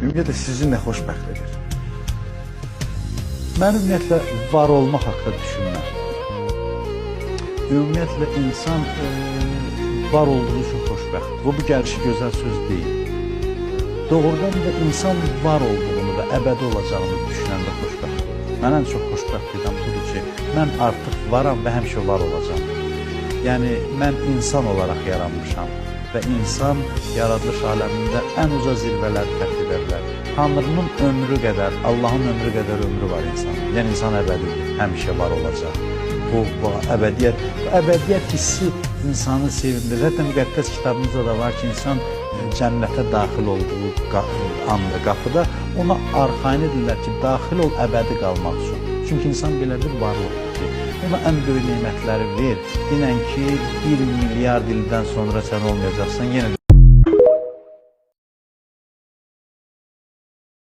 Ümumiyyətlə sizi nə xoşbəxt edir? Mən ümumiyyətlə var olmaq haqqında düşünməm. Ümumiyyətlə insan var olduğu üçün xoşbəxt. Bu gəlişi gözəl söz deyil. Doğrudan da insan var olduğunu və əbədi olacağını düşünəndə xoşbəxt. Mən ən çox xoşbəxt edən budur ki, mən artıq varam və həmişə var olacağım. Yəni, mən insan olaraq yaranmışam və insan yaradılış aləmində ən uca zirvələri fəth edə bilər. Tanrının ömrü qədər, Allahın ömrü qədər ömrü var insanın. Yəni, insan əbədidir, həmişə var olacaq. Bu əbədiyyət hissi insanı sevindirir. Hətta müqəddəs kitabımızda da var ki, insan cənnətə daxil olduğu anda qapıda ona arxayın edirlər ki, daxil ol əbədi qalmaq üçün. Çünki insan belə bir varlıqdır ki, ona ən böyük nemətləri ver. Dinən ki, 1 milyard ildən sonra sən olmayacaqsan, yenə